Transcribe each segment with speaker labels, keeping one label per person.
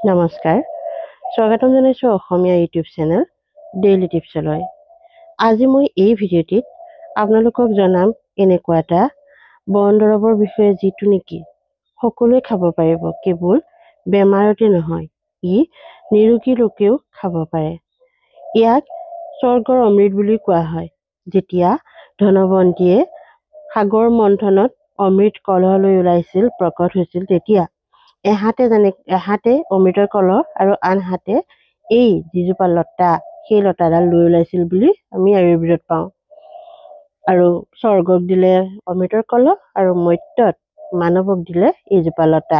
Speaker 1: নমস্কাৰ স্বাগতম জনাইছোঁ অসমীয়া ইউটিউব চেনেল ডেইলি টিপছলৈ। আজি মই এই ভিডিঅ'টিত আপোনালোকক জনাম এনেকুৱা এটা বন দৰৱৰ বিষয়ে যিটো নেকি সকলোৱে খাব পাৰিব, কেৱল বেমাৰতে নহয়, ই নিৰোগী লোকেও খাব পাৰে। ইয়াক স্বৰ্গৰ অমৃত বুলি কোৱা হয়। যেতিয়া ধনৱন্তীয়ে সাগৰ মন্থনত অমৃত কলহলৈ ওলাইছিল, প্ৰকট হৈছিল, তেতিয়া এহাতে অমৃতৰ কলহ আৰু আনহাতে এই যিজোপা লতা, সেই লতাডাল লৈ ওলাইছিল বুলি আমি আয়ুৰ্বেদত পাওঁ। আৰু স্বৰ্গক দিলে অমৃতৰ কলহ আৰু মৰ্ত্যত মানৱক দিলে এইজোপা লতা।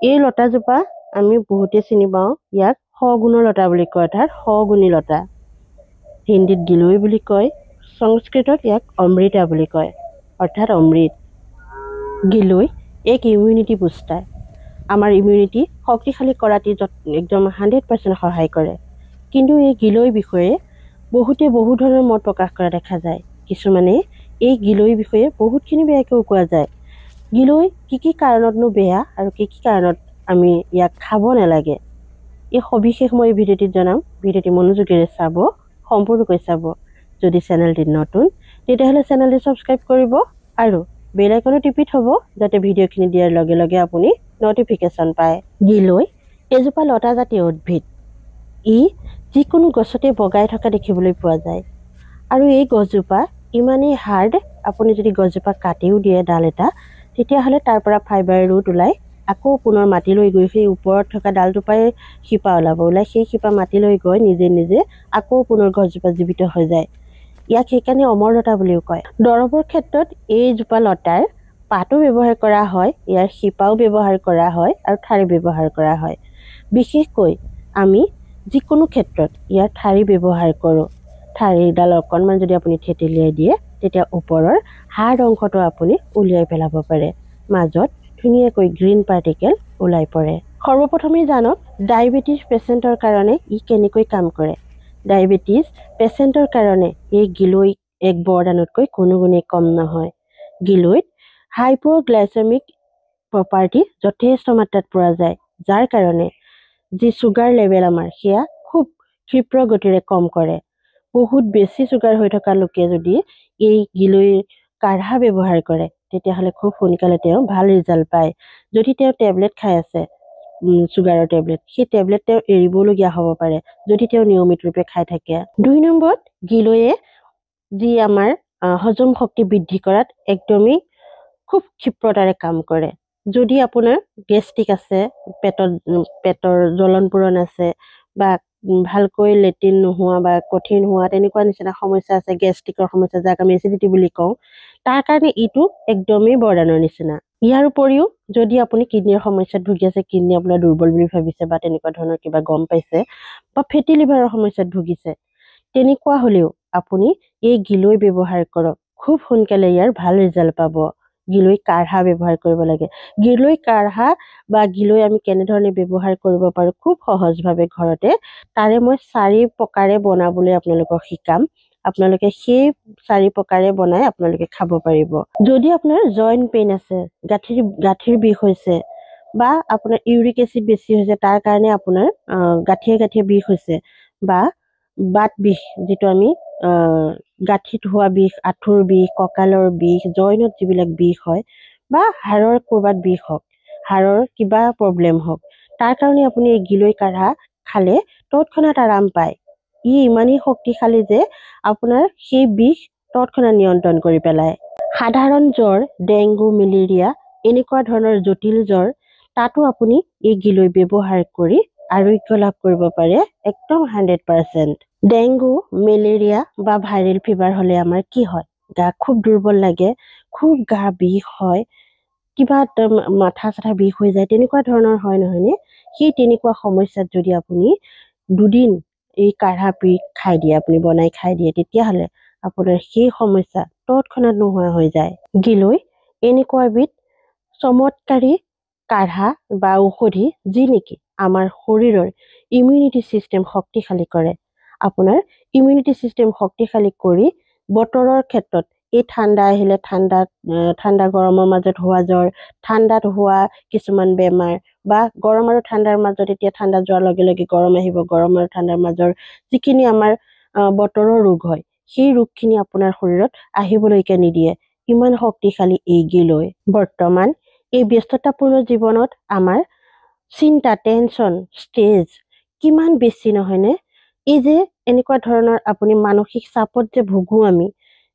Speaker 1: এই লতাজোপা আমি বহুতে চিনি পাওঁ, ইয়াক সগুণৰ লতা বুলি কয়, অৰ্থাৎ সগুণী লতা। হিন্দীত গিলৈ বুলি কয়, সংস্কৃতত ইয়াক অমৃতা বুলি কয়, অৰ্থাৎ অমৃত। গিলৈ এক ইমিউনিটি বুষ্টাৰ। আমাৰ ইমিউনিটি শক্তিশালী কৰাত একদম 100% সহায় কৰে। কিন্তু এই গিলৈ বিষয়ে বহুতে বহু ধৰণৰ মত প্ৰকাশ কৰা দেখা যায়। কিছুমানে এই গিলৈ বিষয়ে বহুতখিনি বেয়াকৈও কোৱা যায়। গিলৈ কি কাৰণতনো বেয়া আৰু কি কাৰণত আমি ইয়াক খাব নালাগে, এই সবিশেষ মই এই ভিডিঅ'টিত জনাম। ভিডিঅ'টি মনোযোগেৰে চাব, সম্পূৰ্ণকৈ চাব। যদি চেনেলটি নতুন তেতিয়াহ'লে চেনেলটি ছাবস্ক্ৰাইব কৰিব আৰু বেল আইকনো টিপি থ'ব, যাতে ভিডিঅ'খিনি দিয়াৰ লগে লগে আপুনি নটিফিকেশ্যন পায়। গিলৈ এজোপা লতাজাতীয় উদ্ভিদ। ই যিকোনো গছতে বগাই থকা দেখিবলৈ পোৱা যায়। আৰু এই গছজোপা ইমানেই হাৰ্ড, আপুনি যদি গছজোপা কাটিও দিয়ে ডাল এটা, তেতিয়াহ'লে তাৰ পৰা ফাইবাৰ ৰুট ওলাই আকৌ পুনৰ মাটিলৈ গৈ সেই ওপৰত থকা ডালটোপাই শিপা ওলাই সেই শিপা মাটিলৈ গৈ নিজে নিজে আকৌ পুনৰ গছজোপা জীৱিত হৈ যায়। ইয়াক সেইকাৰণে অমৰ লতা বুলিও কয়। দৰৱৰ ক্ষেত্ৰত এইজোপা লতাৰ পাতো ব্যৱহাৰ কৰা হয়, ইয়াৰ শিপাও ব্যৱহাৰ কৰা হয় আৰু ঠাৰি ব্যৱহাৰ কৰা হয়। বিশেষকৈ আমি যিকোনো ক্ষেত্ৰত ইয়াৰ ঠাৰি ব্যৱহাৰ কৰোঁ। ঠাৰিডাল অকণমান যদি আপুনি থেতেলিয়াই দিয়ে, তেতিয়া ওপৰৰ হাৰ্ড অংশটো আপুনি উলিয়াই পেলাব পাৰে। মাজত ধুনীয়াকৈ গ্ৰীণ পাৰ্টিকেল ওলাই পৰে। সৰ্বপ্ৰথমে জানক ডায়েবেটিছ পেচেণ্টৰ কাৰণে ই কেনেকৈ কাম কৰে। ডায়েবেটিছ পেচেণ্টৰ কাৰণে এই গিলৈ এক বৰদানতকৈ কোনো গুণেই কম নহয়। গিলৈত হাইপ'গ্লাইচেমিক প্ৰপাৰ্টি যথেষ্ট মাত্ৰাত পোৱা যায়, যাৰ কাৰণে যি চুগাৰ লেভেল আমাৰ সেয়া খুব ক্ষীপ্ৰ গতিৰে কম কৰে। বহুত বেছি চুগাৰ হৈ থকা লোকে যদি এই গিলৈৰ কাঢ়া ব্যৱহাৰ কৰে, তেতিয়াহ'লে খুব সোনকালে তেওঁ ভাল ৰিজাল্ট পায়। যদি তেওঁ টেবলেট খাই আছে, চুগাৰৰ টেবলেট, সেই টেবলেট তেওঁ এৰিবলগীয়া হ'ব পাৰে যদি তেওঁ নিয়মিত ৰূপে খাই থাকে। 2 নম্বৰত, গিলৈয়ে যি আমাৰ হজম শক্তি বৃদ্ধি কৰাত একদমেই খুব ক্ষিপ্ৰতাৰে কাম কৰে। যদি আপোনাৰ গেষ্ট্ৰিক আছে, পেটৰ জ্বলন পূৰণ আছে, বা ভালকৈ লেট্ৰিন নোহোৱা বা কঠিন হোৱা তেনেকুৱা নিচিনা সমস্যা আছে, গেষ্ট্ৰিকৰ সমস্যা যাক আমি এচিডিটি বুলি কওঁ, তাৰ কাৰণে ইটো একদমেই বৰদানৰ নিচিনা। ইয়াৰ উপৰিও যদি আপুনি কিডনীৰ সমস্যাত ভুগি আছে, কিডনী আপোনাৰ দুৰ্বল বুলি ভাবিছে বা তেনেকুৱা ধৰণৰ কিবা গম পাইছে, বা ফেটি লিভাৰৰ সমস্যাত ভুগিছে, তেনেকুৱা হ'লেও আপুনি এই গিলৈ ব্যৱহাৰ কৰক, খুব সোনকালে ইয়াৰ ভাল ৰিজাল্ট পাব। গিলৈ কাঢ়া ব্যৱহাৰ কৰিব লাগে। গিলৈ কাঢ়া বা গিলৈ আমি কেনেধৰণে ব্যৱহাৰ কৰিব পাৰোঁ খুব সহজভাৱে ঘৰতে, তাৰে মই 4 প্ৰকাৰে বনাবলৈ আপোনালোকক শিকাম। আপোনালোকে সেই 4 প্ৰকাৰে বনাই আপোনালোকে খাব পাৰিব। যদি আপোনাৰ জইণ্ট পেইন আছে, গাঁঠিৰ বিষ হৈছে, বা আপোনাৰ ইউৰিক এচিড বেছি হৈছে, তাৰ কাৰণে আপোনাৰ গাঁঠিয়ে বিষ হৈছে, বা বাত বিষ, যিটো আমি গাঁঠিত হোৱা বিষ, আঁঠুৰ বিষ, কঁকালৰ বিষ, জইনত যিবিলাক বিষ হয়, বা হাড়ৰ ক'ৰবাত বিষ হওক, হাড়ৰ কিবা প্ৰব্লেম হওক, তাৰ কাৰণে আপুনি এই গিলৈ কাঢ়া খালে তৎক্ষণাত আৰাম পায়। ই ইমানেই শক্তিশালী যে আপোনাৰ সেই বিষ তৎক্ষণাত নিয়ন্ত্ৰণ কৰি পেলায়। সাধাৰণ জ্বৰ, ডেংগু, মেলেৰিয়া এনেকুৱা ধৰণৰ জটিল জ্বৰ, তাতো আপুনি এই গিলৈ ব্যৱহাৰ কৰি আৰোগ্য লাভ কৰিব পাৰে একদম 100%। ডেংগু, মেলেৰিয়া বা ভাইৰেল ফিভাৰ হ'লে আমাৰ কি হয়? গা খুব দুৰ্বল লাগে, খুব গা বিষ হয়, কিবা মাথা চাথা বিষ হৈ যায়, তেনেকুৱা ধৰণৰ হয় নহয়নে? সেই তেনেকুৱা সমস্যাত যদি আপুনি 2 দিন এই কাঢ়া খাই দিয়ে, আপুনি বনাই খাই দিয়ে, তেতিয়াহ'লে আপোনাৰ সেই সমস্যা তৎক্ষণাত নোহোৱা হৈ যায়। গিলৈ এনেকুৱা এবিধ চমৎকাৰী কাঢ়া বা ঔষধি, যি নেকি আমাৰ শৰীৰৰ ইমিউনিটি ছিষ্টেম শক্তিশালী কৰে। আপোনাৰ ইমিউনিটি ছিষ্টেম শক্তিশালী কৰি বতৰৰ ক্ষেত্ৰত এই ঠাণ্ডা আহিলে ঠাণ্ডা গৰমৰ মাজত হোৱা জ্বৰ, ঠাণ্ডাত হোৱা কিছুমান বেমাৰ বা গৰম আৰু ঠাণ্ডাৰ মাজত এতিয়া ঠাণ্ডা যোৱাৰ লগে লগে গৰম আহিব, গৰম আৰু ঠাণ্ডাৰ মাজৰ যিখিনি আমাৰ বতৰৰ ৰোগ হয়, সেই ৰোগখিনি আপোনাৰ শৰীৰত আহিবলৈকে নিদিয়ে। ইমান শক্তিশালী এই গিলয়। বৰ্তমান এই ব্যস্ততাপূৰ্ণ জীৱনত আমাৰ চিন্তা, টেনশ্যন, ষ্ট্ৰেছ কিমান বেছি নহয়নে? এই যে এনেকুৱা ধৰণৰ আপুনি মানসিক চাপত যে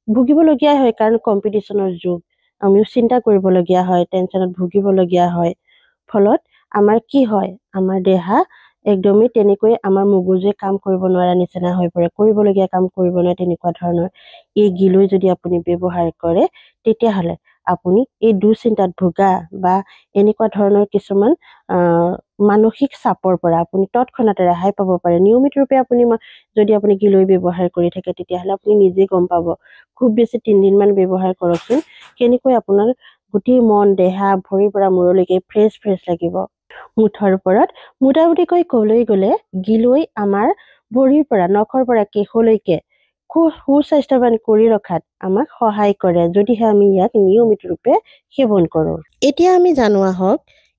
Speaker 1: ভুগিবলগীয়া হয়, কাৰণ কম্পিটিশ্যনৰ যুগ। আমিও চিন্তা কৰিবলগীয়া হয়, টেনশ্যনত ভুগিবলগীয়া হয়। ফলত আমাৰ কি হয়, আমাৰ দেহা একদমেই তেনেকৈ আমাৰ মগজুৱে কাম কৰিব নোৱাৰা নিচিনা হৈ পৰে, কৰিবলগীয়া কাম কৰিব নোৱাৰে। তেনেকুৱা ধৰণৰ এই গিলৈ যদি আপুনি ব্যৱহাৰ কৰে, তেতিয়াহ'লে আপুনি এই দুশ্চিন্তাত ভোগা বা এনেকুৱা ধৰণৰ কিছুমান মানসিক চাপৰ পৰা আপুনি তৎক্ষণাতে ৰেহাই পাব পাৰে। নিয়মিত ৰূপে যদি আপুনি গিলৈ ব্যৱহাৰ কৰি থাকে, তেতিয়াহ'লে আপুনি নিজে গম পাব। খুব বেছি 3 দিনমান ব্যৱহাৰ কৰকচোন, কেনেকৈ আপোনাৰ গোটেই মন, দেহা, ভৰিৰ পৰা মূৰলৈকে ফ্ৰেছ লাগিব। মুঠৰ ওপৰত মোটামুটিকৈ ক'বলৈ গ'লে গিলৈ আমাৰ ভৰিৰ পৰা, নখৰ পৰা কেশলৈকে সুস্বাস্থ্যৱান কৰি ৰখাত আমাক সহায় কৰে, যদিহে আমি ইয়াক নিয়মিত ৰূপে সেৱন কৰোঁ। এতিয়া আমি জানো আহক,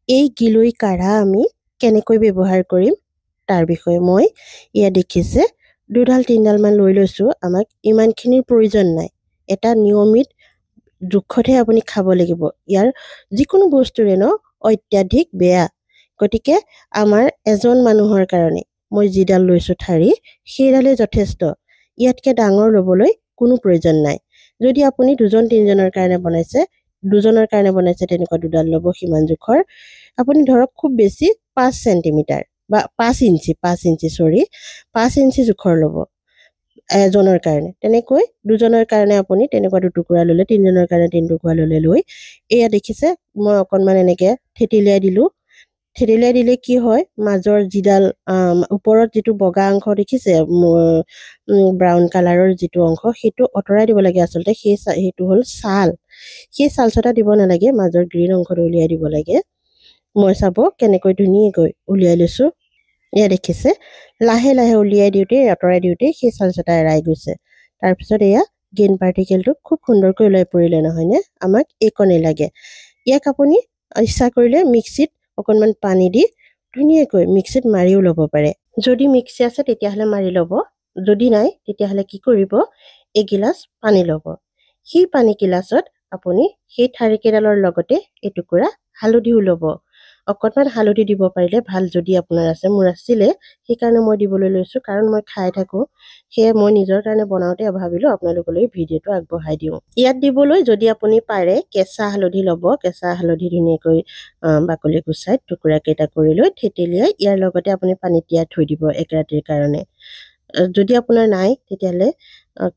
Speaker 1: এই গিলৈ কাঢ়া আমি কেনেকৈ ব্যৱহাৰ কৰিম তাৰ বিষয়ে। মই ইয়াত দেখিছে 2-3ডাল মান লৈ লৈছোঁ। আমাক ইমানখিনিৰ প্ৰয়োজন নাই। এটা নিয়মিত জোখতহে আপুনি খাব লাগিব। ইয়াৰ যিকোনো বস্তুৰে অত্যাধিক বেয়া। গতিকে আমাৰ এজন মানুহৰ কাৰণে মই যিডাল লৈছোঁ ঠাৰি, সেইডালেই যথেষ্ট। ইয়াতকৈ ডাঙৰ ল'বলৈ কোনো প্ৰয়োজন নাই। যদি আপুনি 2-3জনৰ কাৰণে বনাইছে, 2জনৰ কাৰণে বনাইছে, তেনেকুৱা 2ডাল ল'ব সিমান জোখৰ। আপুনি ধৰক খুব বেছি 5 চেণ্টিমিটাৰ বা 5 ইঞ্চি জোখৰ ল'ব এজনৰ কাৰণে। তেনেকৈ 2জনৰ কাৰণে আপুনি তেনেকুৱা 2 টুকুৰা ল'লে, 3জনৰ কাৰণে 3 টুকুৰা লৈ এয়া দেখিছে মই অকণমান এনেকৈ থেতেলিয়াই দিলোঁ। থেতেলিয়াই দিলে কি হয়, মাজৰ যিডাল ওপৰত যিটো বগা অংশ দেখিছে, ব্ৰাউন কালাৰৰ যিটো অংশ, সেইটো আঁতৰাই দিব লাগে আচলতে। সেইটো হ'ল ছাল। সেই ছালচটা দিব নালাগে, মাজৰ গ্ৰীণ অংশটো উলিয়াই দিব লাগে। মই চাব কেনেকৈ ধুনীয়াকৈ উলিয়াই লৈছোঁ। এয়া দেখিছে, লাহে লাহে আঁতৰাই দিওঁতেই সেই ছালচটা এৰাই গৈছে। তাৰপিছত এয়া গ্ৰীণ পাৰ্টিকেলটো খুব সুন্দৰকৈ ওলাই পৰিলে নহয়নে? আমাক এইকণেই লাগে। ইয়াক আপুনি ইচ্ছা কৰিলে মিক্সিত অকণমান পানী দি ধুনীয়াকৈ মিক্সিত মাৰিও ল'ব পাৰে। যদি মিক্সি আছে তেতিয়াহ'লে মাৰি ল'ব, যদি নাই তেতিয়াহ'লে কি কৰিব, এগিলাচ পানী ল'ব। সেই পানী গিলাচত আপুনি সেই ঠাৰিকেইডালৰ লগতে এটুকুৰা হালধিও ল'ব। অকণমান হালধি দিব পাৰিলে ভাল, যদি আপোনাৰ আছে। মোৰ আছিলে, সেইকাৰণে মই দিবলৈ লৈছোঁ, কাৰণ মই খাই থাকোঁ। সেয়ে মই নিজৰ কাৰণে বনাওঁতে ভাবিলোঁ আপোনালোকলৈ ভিডিঅ'টো আগবঢ়াই দিওঁ। ইয়াত দিবলৈ যদি আপুনি পাৰে কেঁচা হালধি ল'ব। কেঁচা হালধি ধুনীয়াকৈ বাকলি গুচাই টুকুৰা কেইটা কৰি লৈ থেতেলিয়াই ইয়াৰ লগতে আপুনি পানীত তিয়াই থৈ দিব 1 ৰাতিৰ কাৰণে। যদি আপোনাৰ নাই তেতিয়াহ'লে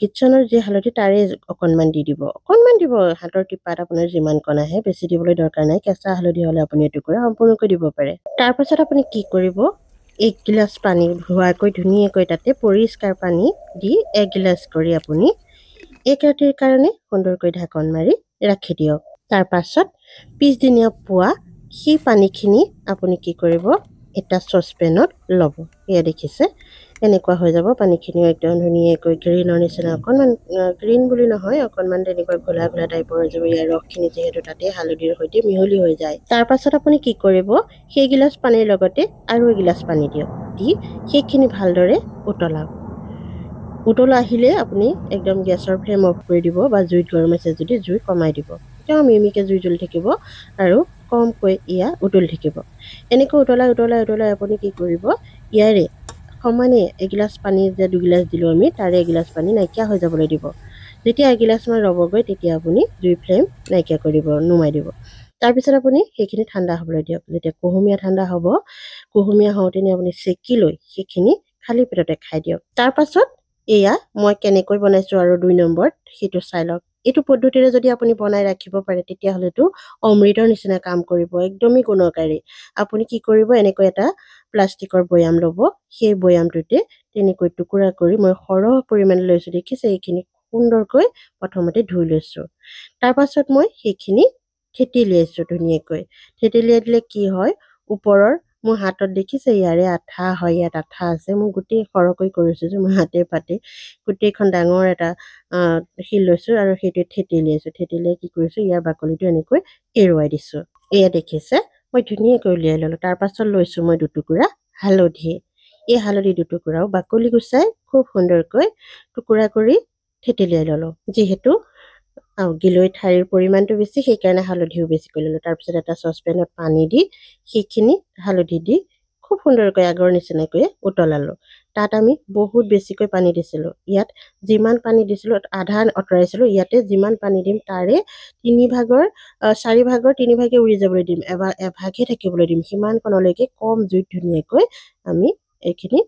Speaker 1: কিটচেনৰ যি হালধি তাৰে অকণমান দি দিব। হাতৰ টিপাত আপোনাৰ যিমান কণ আহে, বেছি দিবলৈ দৰকাৰ নাই। কেঁচা হালধি হ'লে আপুনি এটুকুৰা সম্পূৰ্ণকৈ দিব পাৰে। তাৰপাছত আপুনি কি কৰিব, 1 গিলাচ পানী ধোৱাকৈ ধুনীয়াকৈ তাতে পৰিষ্কাৰ পানী দি 1 গিলাচ কৰি আপুনি 1 ৰাতিৰ কাৰণে সুন্দৰকৈ ঢাকন মাৰি ৰাখি দিয়ক। তাৰপাছত পিছদিনা পুৱা সেই পানীখিনি আপুনি কি কৰিব, এটা চচপেনত ল'ব। এয়া দেখিছে এনেকুৱা হৈ যাব। পানীখিনিও একদম ধুনীয়াকৈ গ্ৰীণৰ নিচিনা, অকণমান গ্ৰীণ বুলি নহয়, অকণমান তেনেকৈ ঘোলা ঘোলা টাইপৰ হৈ যাব। ইয়াৰ ৰসখিনি যিহেতু তাতে হালধিৰ সৈতে মিহলি হৈ যায়। তাৰপাছত আপুনি কি কৰিব, সেই গিলাচ পানীৰ লগতে আৰু এগিলাচ পানী দিয়ক। দি সেইখিনি ভালদৰে উতল আহিলে আপুনি একদম গেছৰ ফ্লেম অফ কৰি দিব, বা জুইত গৰম আছে যদি জুই কমাই দিব। তেতিয়াও মিমিকৈ জুই জ্বলি থাকিব আৰু কমকৈ এয়া উতলি থাকিব। এনেকৈ উতলাই আপুনি কি কৰিব, ইয়াৰে সমানে এগিলাচ পানী যে 2 গিলাচ দিলোঁ আমি, তাৰে এগিলাচ পানী নাইকিয়া হৈ যাবলৈ দিব। যেতিয়া এগিলাচমান ৰ'বগৈ, তেতিয়া আপুনি জুই ফ্লেম নাইকিয়া কৰিব, নুমাই দিব। তাৰপিছত আপুনি সেইখিনি ঠাণ্ডা হ'বলৈ দিয়ক। যেতিয়া কুহুমীয়া ঠাণ্ডা হ'ব, কুহুমীয়া হওঁতেনে আপুনি চেকি লৈ সেইখিনি খালী পেটতে খাই দিয়ক। তাৰপাছত এয়া মই কেনেকৈ বনাইছোঁ আৰু 2 নম্বৰত সেইটো চাই লওক। এইটো পদ্ধতিৰে যদি আপুনি বনাই ৰাখিব পাৰে, তেতিয়াহ'লেতো অমৃতৰ নিচিনা কাম কৰিব, একদমেই গুণকাৰী। আপুনি কি কৰিব, এনেকৈ এটা প্লাষ্টিকৰ বৈয়াম ল'ব। সেই বৈয়ামটোতে তেনেকৈ টুকুৰা কৰি, মই সৰহ পৰিমাণে লৈছোঁ দেখিছে, এইখিনি সুন্দৰকৈ প্ৰথমতে ধুই লৈছোঁ। তাৰপাছত মই সেইখিনি থেতেলিয়াইছোঁ ধুনীয়াকৈ। থেতেলিয়াই দিলে কি হয়, ওপৰৰ মোৰ হাতত দেখিছে ইয়াৰে আঠা হয়, ইয়াত আঠা আছে। মই গোটেই সৰহকৈ কৰিছোঁ যে মই হাতে পাতে গোটেইখন ডাঙৰ এটা শিল লৈছোঁ আৰু সেইটোৱে থেতেলিয়াইছোঁ। থেতেলিয়াই কি কৰিছোঁ, ইয়াৰ বাকলিটো এনেকৈ এৰুৱাই দিছোঁ। এয়া দেখিছে মই ধুনীয়াকৈ উলিয়াই ল'লোঁ। তাৰ পাছত লৈছোঁ মই দুটুকুৰা হালধি। এই হালধি দুটুকুৰাও বাকলি গুচাই খুব সুন্দৰকৈ টুকুৰা কৰি থেতেলিয়াই ল'লোঁ। যিহেতু গিলৈ ঠাৰিৰ পৰিমাণটো বেছি, সেইকাৰণে হালধিও বেছিকৈ ল'লোঁ। তাৰপিছত এটা চচপেনত পানী দি সেইখিনি হালধি দি খুব সুন্দৰকৈ আগৰ নিচিনাকৈ উতলালোঁ। তাত আমি বহুত বেছিকৈ পানী দিছিলোঁ। ইয়াত যিমান পানী দিছিলোঁ আধা আঁতৰাইছিলোঁ। ইয়াতে যিমান পানী দিম তাৰে 4 ভাগৰ 3 ভাগে উৰি যাবলৈ দিম, এভাগহে থাকিবলৈ দিম। সিমানকণলৈকে কম জুইত ধুনীয়াকৈ আমি এইখিনি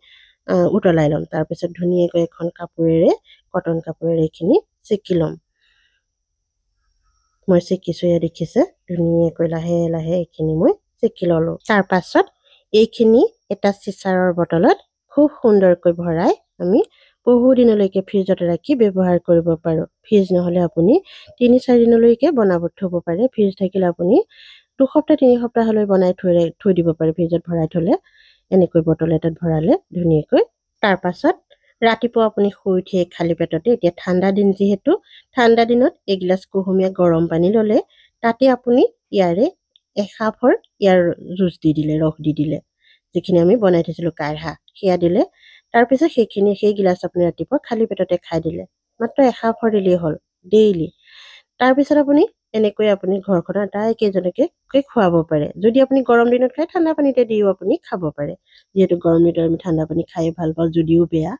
Speaker 1: উতলাই ল'ম। তাৰপিছত ধুনীয়াকৈ এখন কাপোৰেৰে, কটন কাপোৰেৰে এইখিনি চেকি ল'ম। মই চেকিছোঁ, এয়া দেখিছে ধুনীয়াকৈ লাহে লাহে এইখিনি মই চেকি ল'লোঁ। তাৰ পাছত এইখিনি এটা চিচাৰৰ বটলত খুব সুন্দৰকৈ ভৰাই আমি বহুদিনলৈকে ফ্ৰিজত ৰাখি ব্যৱহাৰ কৰিব পাৰোঁ। ফ্ৰিজ নহ'লে আপুনি 3-4 দিনলৈকে বনাব থ'ব পাৰে। ফ্ৰিজ থাকিলে আপুনি 2 সপ্তাহ 3 সপ্তাহলৈ বনাই থৈ দিব পাৰে ফ্ৰিজত ভৰাই থ'লে। এনেকৈ বটল এটাত ভৰালে ধুনীয়াকৈ। তাৰ পাছত ৰাতিপুৱা আপুনি শুই উঠিয়ে খালী পেটতে, এতিয়া ঠাণ্ডা দিন যিহেতু, ঠাণ্ডা দিনত এগিলাচ কুহুমীয়া গৰম পানী ল'লে তাতে আপুনি ইয়াৰে একাপৰ ইয়াৰ জুচ দি দিলে, ৰস দি দিলে, যিখিনি আমি বনাই থৈছিলোঁ কাঢ়া, সেয়া দিলে। তাৰপিছত সেই গিলাচ আপুনি ৰাতিপুৱা খালী পেটতে খাই দিলে। মাত্ৰ একাপৰ দিলেই হ'ল ডেইলি। তাৰপিছত আপুনি এনেকৈ আপুনি ঘৰখনৰ আটাইকেইজনকে খুৱাব পাৰে। যদি আপুনি গৰম দিনত খায় ঠাণ্ডা পানীতে দিও আপুনি খাব পাৰে। যিহেতু গৰম দিনত আমি ঠাণ্ডা পানী খাই ভাল পাওঁ, যদিও বেয়া।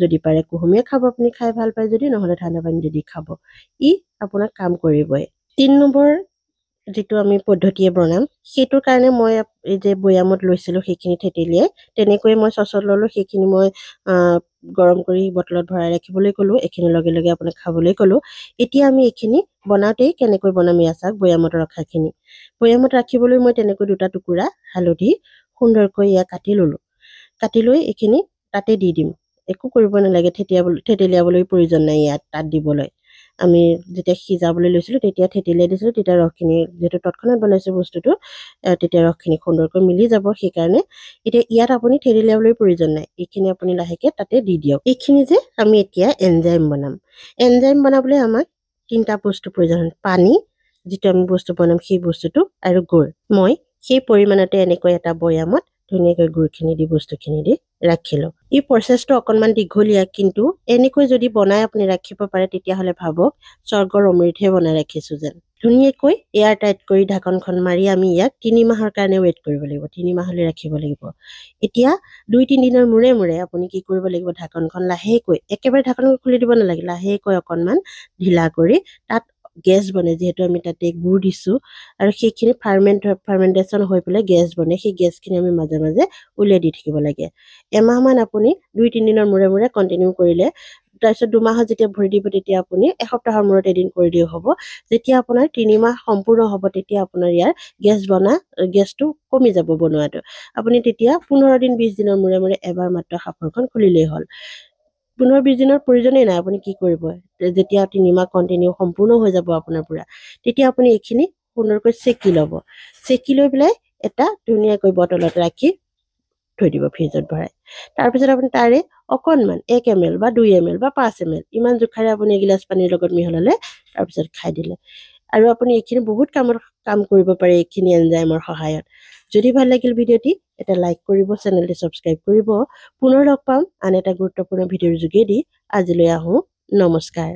Speaker 1: যদি পাৰে কুহুমীয়া খাব, আপুনি খাই ভাল পায় যদি, নহ'লে ঠাণ্ডা পানী দি খাব। ই আপোনাক কাম কৰিবই। 3 নম্বৰ যিটো আমি পদ্ধতিয়ে বনাম, সেইটোৰ কাৰণে মই এই যে বৈয়ামত লৈছিলোঁ সেইখিনি থেতেলিয়াই, তেনেকৈ মই চচত ল'লোঁ। সেইখিনি মই গৰম কৰি বটলত ভৰাই ৰাখিবলৈ ক'লোঁ। এইখিনি লগে লগে আপোনাক খাবলৈ ক'লোঁ। এতিয়া আমি এইখিনি বনাওঁতেই কেনেকৈ বনাম এয়া চাওক। বৈয়ামত ৰখাখিনি, বৈয়ামত ৰাখিবলৈ মই তেনেকৈ 2টা টুকুৰা হালধি সুন্দৰকৈ এয়া কাটি ল'লোঁ। কাটি লৈ এইখিনি তাতে দি দিম। একো কৰিব নালাগে, থেতেলিয়াবলৈ প্ৰয়োজন নাই ইয়াত, তাত দিবলৈ। আমি যেতিয়া সিজাবলৈ লৈছিলোঁ তেতিয়া থেতেলিয়াই দিছিলোঁ। তেতিয়া ৰসখিনি যিহেতু তৎক্ষণাত বনাইছোঁ বস্তুটো, তেতিয়া ৰসখিনি সুন্দৰকৈ মিলি যাব। সেইকাৰণে এতিয়া ইয়াত আপুনি থেতেলিয়াবলৈ প্ৰয়োজন নাই। এইখিনি আপুনি লাহেকৈ তাতে দি দিয়ক। এইখিনি যে আমি এতিয়া এনজাইম বনাম। এনজাইম বনাবলৈ আমাক 3টা বস্তু প্ৰয়োজন হয়। পানী, যিটো আমি বস্তু বনাম সেই বস্তুটো, আৰু গুড়। মই সেই পৰিমাণতে এনেকৈ এটা বৈয়ামত ধুনীয়াকৈ গুড়খিনি দি বস্তুখিনি দি ৰাখিলোঁ। এই প্ৰচেছটো অকণমান দীঘলীয়া, কিন্তু এনেকৈ যদি বনাই আপুনি ৰাখিব পাৰে তেতিয়াহ'লে ভাবক স্বৰ্গৰ অমৃতহে বনাই ৰাখিছোঁ যেন। ধুনীয়াকৈ এয়াৰ টাইট কৰি ঢাকনখন মাৰি আমি ইয়াক 3 মাহৰ কাৰণে ৱেইট কৰিব লাগিব। 3 মাহলৈ ৰাখিব লাগিব। এতিয়া 2-3 দিনৰ মূৰে মূৰে আপুনি কি কৰিব লাগিব, ঢাকনখন লাহেকৈ, একেবাৰে ঢাকনখন খুলি দিব নালাগে, লাহেকৈ অকণমান ঢিলা কৰি, তাত গেছ বনে যিহেতু আমি তাতে গুড় দিছোঁ, আৰু সেইখিনি ফাৰ্মেণ্টেশ্যন হৈ পেলাই গেছ বনে। সেই গেছখিনি আমি মাজে মাজে উলিয়াই দি থাকিব লাগে। এমাহমান আপুনি 2-3 দিনৰ মূৰে মূৰে কণ্টিনিউ কৰিলে, তাৰপিছত 2 মাহত যেতিয়া ভৰি দিব তেতিয়া আপুনি এসপ্তাহৰ মূৰত এদিন কৰিলেও হ'ব। যেতিয়া আপোনাৰ 3 মাহ সম্পূৰ্ণ হ'ব তেতিয়া আপোনাৰ ইয়াৰ গেছটো কমি যাব বনোৱাটো। আপুনি তেতিয়া 15 দিন 20 দিনৰ মূৰে মূৰে এবাৰ মাত্ৰ সাঁফৰখন খুলিলেই হ'ল। 15-20 দিনৰ প্ৰয়োজনেই নাই। আপুনি কি কৰিব, যেতিয়া 3 মাহ কণ্টিনিউ সম্পূৰ্ণ হৈ যাব আপোনাৰ পুৰা, তেতিয়া আপুনি এইখিনি সুন্দৰকৈ চেকি ল'ব। চেকি লৈ পেলাই এটা ধুনীয়াকৈ বটলত ৰাখি থৈ দিব ফ্ৰিজত ভৰাই। তাৰপিছত আপুনি তাৰে অকণমান 1 ml বা 2 ml বা 5 ml ইমান জোখাৰে আপুনি এগিলাচ পানীৰ লগত মিহলালে, তাৰপিছত খাই দিলে। আৰু আপুনি এইখিনি বহুত কাম কৰিব পাৰে এইখিনি এনজাইমৰ সহায়ত। যদি ভাল লাগিল ভিডিঅ'টি, এটা লাইক কৰিব, চেনেলটি ছাবস্ক্ৰাইব কৰিব। পুনৰ লগ পাম আন এটা গুৰুত্বপূৰ্ণ ভিডিঅ'ৰ যোগেদি। আজিলৈ আহোঁ, নমস্কাৰ।